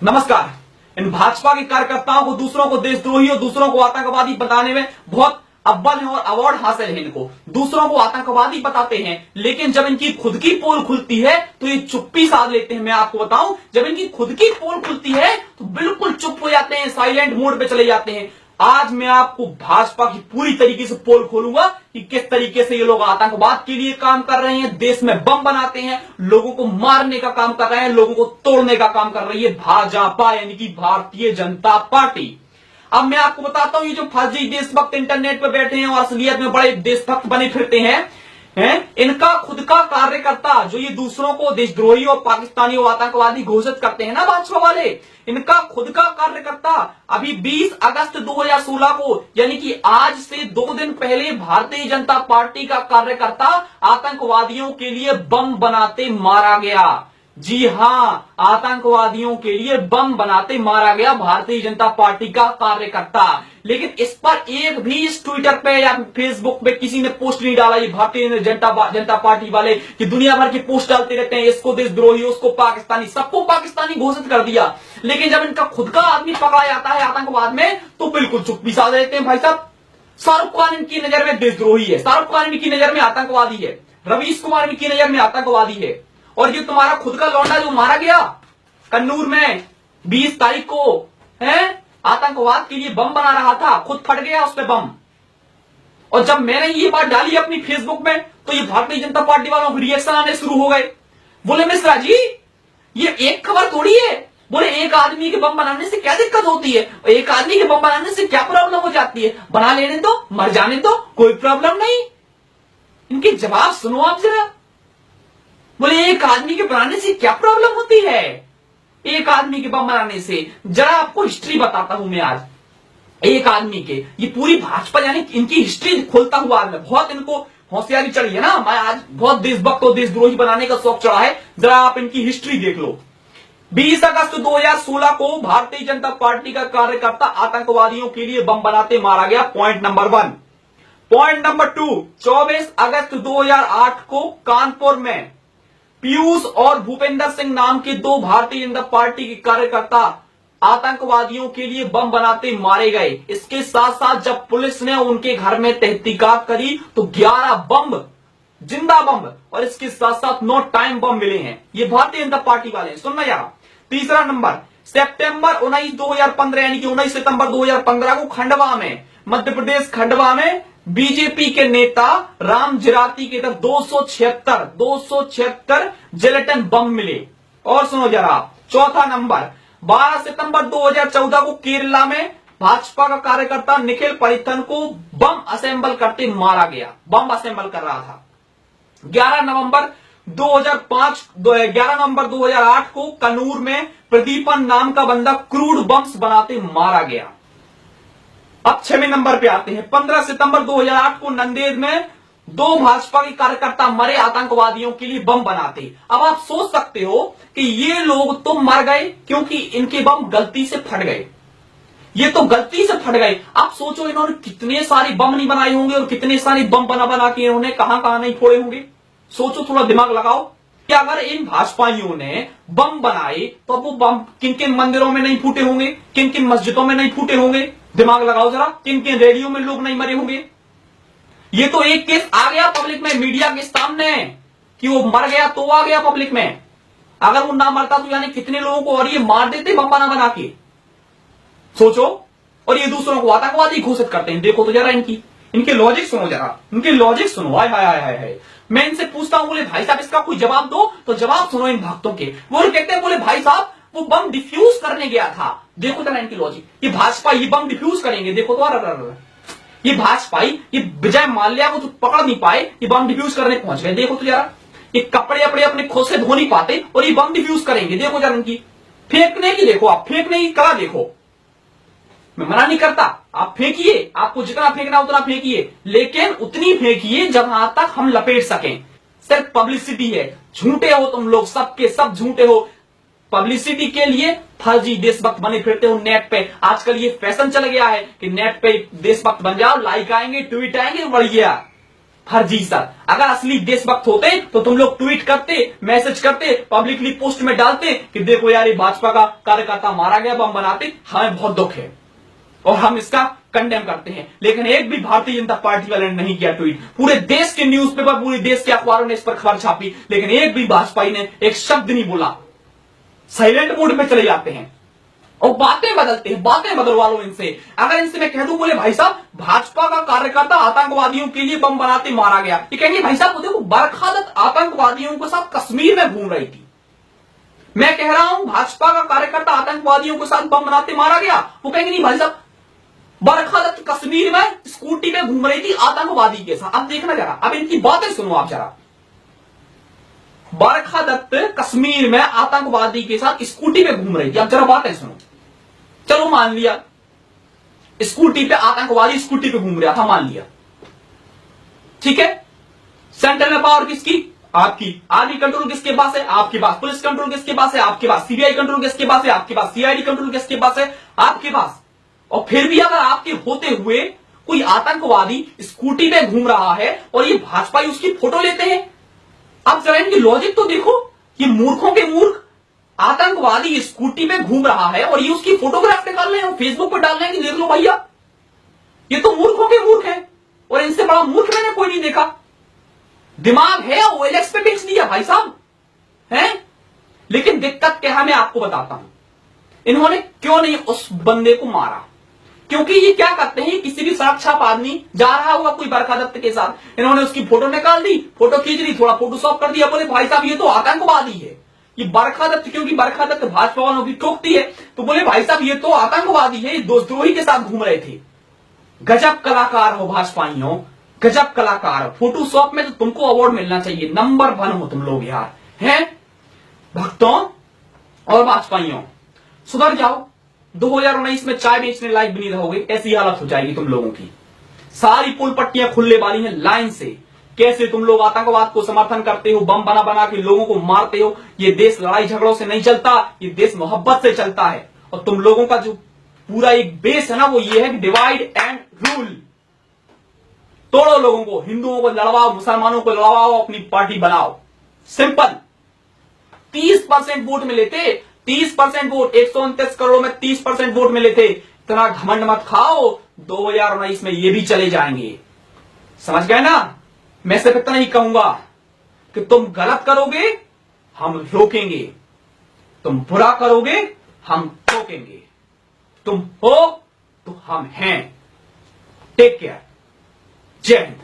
नमस्कार। इन भाजपा के कार्यकर्ताओं को दूसरों को देशद्रोही और दूसरों को आतंकवादी बताने में बहुत अव्वल है और अवार्ड हासिल है इनको। दूसरों को आतंकवादी बताते हैं, लेकिन जब इनकी खुद की पोल खुलती है तो ये चुप्पी साध लेते हैं। मैं आपको बताऊं, जब इनकी खुद की पोल खुलती है तो बिल्कुल चुप हो जाते हैं, साइलेंट मोड पे चले जाते हैं। आज मैं आपको भाजपा की पूरी तरीके से पोल खोलूंगा कि किस तरीके से ये लोग आतंकवाद के लिए काम कर रहे हैं, देश में बम बनाते हैं, लोगों को मारने का काम कर रहे हैं, लोगों को तोड़ने का काम कर रही है भाजपा, यानी कि भारतीय जनता पार्टी। अब मैं आपको बताता हूं, ये जो फर्जी देशभक्त इंटरनेट पर बैठे हैं और असलियत में बड़े देशभक्त बने फिरते हैं, इनका खुद का कार्यकर्ता जो ये दूसरों को देशद्रोही और पाकिस्तानी और आतंकवादी घोषित करते हैं ना भाजपा वाले, इनका खुद का कार्यकर्ता अभी 20 अगस्त 2016 को, यानी कि आज से 2 दिन पहले, भारतीय जनता पार्टी का कार्यकर्ता आतंकवादियों के लिए बम बनाते मारा गया। जी हां, आतंकवादियों के लिए बम बनाते मारा गया भारतीय जनता पार्टी का कार्यकर्ता। लेकिन इस पर एक भी इस ट्विटर पे या फेसबुक पे किसी ने पोस्ट नहीं डाला। ये भारतीय जनता पार्टी वाले कि दुनिया भर की पोस्ट डालते रहते हैं, इसको देशद्रोही, उसको पाकिस्तानी, सबको पाकिस्तानी घोषित कर दिया। लेकिन जब इनका खुद का आदमी पकड़ा जाता है आतंकवाद में तो बिल्कुल चुप्पी साध देते हैं। भाई साहब, शाहरुख खान इनकी नजर में देशद्रोही है, शाहरुख खान इनकी नजर में आतंकवादी है, रवीश कुमार इनकी नजर में आतंकवादी है, और ये तुम्हारा खुद का लौंडा जो मारा गया कन्नूर में 20 तारीख को, है आतंकवाद के लिए बम बना रहा था, खुद फट गया उस पे बम। और जब मैंने ये बात डाली अपनी फेसबुक में तो ये भारतीय जनता पार्टी वालों को रिएक्शन आने शुरू हो गए। बोले मिश्रा जी, ये एक खबर थोड़ी है, बोले एक आदमी के बम बनाने से क्या दिक्कत होती है, एक आदमी के बम बनाने से क्या प्रॉब्लम हो जाती है, बना लेने दो, मर जाने दो, कोई प्रॉब्लम नहीं। इनके जवाब सुनो आप जरा। बोले एक आदमी के बनाने से क्या प्रॉब्लम होती है, एक आदमी के बम बनाने से। जरा आपको हिस्ट्री बताता हूं मैं आज एक आदमी के, ये पूरी भाजपा यानी इनकी हिस्ट्री खोलता हुआ आज मैं, बहुत इनको होशियारी चढ़ी है ना, मैं आज बहुत देशभक्त और देशद्रोही बनाने का शौक चढ़ा है। जरा आप इनकी हिस्ट्री देख लो। 20 अगस्त 2016 को भारतीय जनता पार्टी का कार्यकर्ता आतंकवादियों के लिए बम बनाते मारा गया, पॉइंट नंबर 1। पॉइंट नंबर 2, 24 अगस्त 2008 को कानपुर में पीयूष और भूपेंद्र सिंह नाम के 2 भारतीय जनता पार्टी के कार्यकर्ता आतंकवादियों के लिए बम बनाते मारे गए। इसके साथ साथ जब पुलिस ने उनके घर में तहकीकात करी तो 11 बम, जिंदा बम, और इसके साथ साथ 9 टाइम बम मिले हैं। ये भारतीय जनता पार्टी वाले हैं, सुनना यार। तीसरा नंबर, सितंबर 19 2015, यानी कि 19 सितंबर 2015 को खंडवा में, मध्य प्रदेश खंडवा में बीजेपी के नेता राम जिराती के तरफ 276 जिलेटिन बम मिले। और सुनो जरा, चौथा नंबर, 12 सितंबर 2014 को केरला में भाजपा का कार्यकर्ता निखिल परिथन को बम असेंबल करते मारा गया, बम असेंबल कर रहा था। 11 नवंबर 2008 को कन्नूर में प्रदीपन नाम का बंदा क्रूड बम्स बनाते मारा गया। अब 6वें नंबर पे आते हैं। 15 सितंबर 2008 को नंदेड़ में 2 भाजपा के कार्यकर्ता मरे आतंकवादियों के लिए बम बनाते। अब आप सोच सकते हो कि ये लोग तो मर गए क्योंकि इनके बम गलती से फट गए, ये तो गलती से फट गए। आप सोचो इन्होंने कितने सारे बम नहीं बनाए होंगे और कितने सारे बम बना के इन्होंने कहां कहां नहीं फोड़े होंगे। सोचो, थोड़ा दिमाग लगाओ कि अगर इन भाजपाइयों ने बम बनाए तो वो बम किन किन मंदिरों में नहीं फूटे होंगे, किन किन मस्जिदों में नहीं फूटे होंगे। दिमाग लगाओ जरा, किन किन रेडियो में लोग नहीं मरे होंगे। ये तो एक केस आ गया पब्लिक में, मीडिया के सामने, कि वो मर गया तो आ गया पब्लिक में। अगर वो ना मरता तो यानी कितने लोगों को और ये मार देते बम बना के। सोचो, और ये दूसरों को आतंकवादी घोषित करते हैं। देखो तो जरा इनके लॉजिक सुनो जरा, इनके लॉजिक सुनो। हाय हाय हाय हाय। मैं इनसे पूछता हूं, बोले भाई साहब इसका कोई जवाब दो, तो जवाब सुनो इन भक्तों के। वो कहते हैं, बोले भाई साहब वो बम डिफ्यूज करने गया था। देखो जरा इनकी लॉजिक, ये भाजपा ये बम डिफ्यूज करेंगे। देखो तो ये भाजपाई, ये विजय माल्या को तो पकड़ नहीं पाए, ये बम डिफ्यूज करने पहुंच गए। देखो तो जरा, ये कपड़े अपने अपने खुद से धो नहीं पाते और ये बम डिफ्यूज करेंगे। देखो जरा इनकी फेंकने की, देखो आप फेंकने की कला देखो। मैं मना नहीं करता, आप फेंकिए, आपको जितना फेंकना उतना फेंकिए, लेकिन उतनी फेंकिए जहां तक हम लपेट सकें। सिर्फ पब्लिसिटी है, झूठे हो तुम लोग, सबके सब झूठे हो। पब्लिसिटी के लिए फर्जी देशभक्त बने फिरते हो नेट पे। आजकल ये फैशन चल गया है कि नेट पे देशभक्त बन जाओ, लाइक आएंगे, ट्वीट आएंगे, बढ़ गया। फर्जी सर। अगर असली देशभक्त होते तो तुम लोग ट्वीट करते, मैसेज करते, पब्लिकली पोस्ट में डालते कि देखो यार ये भाजपा का कार्यकर्ता मारा गया, बम बनाते। हमें बहुत दुख है और हम इसका कंडेम करते हैं, लेकिन एक भी भारतीय जनता पार्टी वाले ने नहीं किया ट्वीट। पूरे देश के न्यूज़पेपर, पूरे देश के अखबारों ने इस पर खबर छापी, लेकिन एक भी भाजपाई ने एक शब्द नहीं बोला। साइलेंट मोड में चले जाते हैं और बातें बदलते हैं। बातें बदलवा लो इनसे। अगर इनसे मैं कह दूं, बोले भाई साहब भाजपा का कार्यकर्ता आतंकवादियों के लिए बम बनाते मारा गया, ये कहेंगे भाई साहब देखो बरखा दत्त आतंकवादियों के साथ कश्मीर में घूम रही थी। मैं कह रहा हूं भाजपा का कार्यकर्ता आतंकवादियों के साथ बम बनाते मारा गया, वो कहेंगे नहीं भाई साहब बरखा दत्त कश्मीर में स्कूटी पे घूम रही थी आतंकवादी के साथ। अब देखना जरा, अब इनकी बातें सुनो आप जरा। बरखा दत्त कश्मीर में आतंकवादी के साथ स्कूटी पे घूम रही थी, अब जरा बातें सुनो। चलो मान लिया स्कूटी पे आतंकवादी स्कूटी पे घूम रहा था, मान लिया, ठीक है। सेंटर में पावर किसकी? आपकी। आर्मी कंट्रोल किसके पास है? आपके पास। पुलिस कंट्रोल किसके पास है? आपके पास। सीबीआई कंट्रोल किसके पास है? आपके पास। सीआईडी कंट्रोल किसके पास है? आपके पास। और फिर भी अगर आपके होते हुए कोई आतंकवादी स्कूटी पे घूम रहा है और ये भाजपाई उसकी फोटो लेते हैं, अब जरा इनकी लॉजिक तो देखो। ये मूर्खों के मूर्ख, आतंकवादी स्कूटी पे घूम रहा है और ये उसकी फोटोग्राफ निकाल रहे हैं और फेसबुक पर डाल रहे हैं कि देख लो भैया, ये तो मूर्खों के मूर्ख है। और इनसे बड़ा मूर्ख मैंने कोई नहीं देखा। दिमाग है, ओएलएक्स पे बेच दिया भाई साहब है। लेकिन दिक्कत क्या है मैं आपको बताता हूं, इन्होंने क्यों नहीं उस बंदे को मारा। क्योंकि ये क्या करते हैं, किसी भी सड़क छाप आदमी जा रहा होगा कोई बरखा दत्त के साथ, इन्होंने उसकी फोटो निकाल दी, फोटो खींच ली, थोड़ा फोटोशॉप कर दिया, बोले भाई साहब ये तो आतंकवादी है ये बरखा दत्त। क्योंकि बरखा दत्त भाजपा वालों की टोकती है, तो बोले भाई साहब ये तो आतंकवादी है, ये दोस्तों के साथ घूम रहे थे। गजब कलाकार हो भाजपाइयों, गजब कलाकार। फोटोशॉप में तो तुमको अवार्ड मिलना चाहिए, नंबर 1 हो तुम लोग यार हैं। भक्तों और भाजपाइयों सुधर जाओ। 2019 में चाय बेचने लायक भी नहीं रहोगे, ऐसी हालत हो जाएगी तुम लोगों की। सारी पुल पट्टियां खुलने वाली हैं लाइन से। कैसे तुम लोग आतंकवाद को समर्थन करते हो, बम बना बना के लोगों को मारते हो। ये देश लड़ाई झगड़ों से नहीं चलता, ये देश मोहब्बत से चलता है। और तुम लोगों का जो पूरा एक बेस है ना, वो ये है कि डिवाइड एंड रूल। तोड़ो लोगों को, हिंदुओं को लड़वाओ, मुसलमानों को लड़वाओ, अपनी पार्टी बनाओ, सिंपल। 30% वोट मिले थे, 30% वोट, 129 करोड़ में 30% वोट मिले थे। इतना घमंड मत खाओ, 2019 में ये भी चले जाएंगे, समझ गए ना। मैं सिर्फ इतना ही कहूंगा कि तुम गलत करोगे हम रोकेंगे, तुम बुरा करोगे हम ठोकेंगे, तुम हो तो हम हैं। टेक केयर, जय हिंद।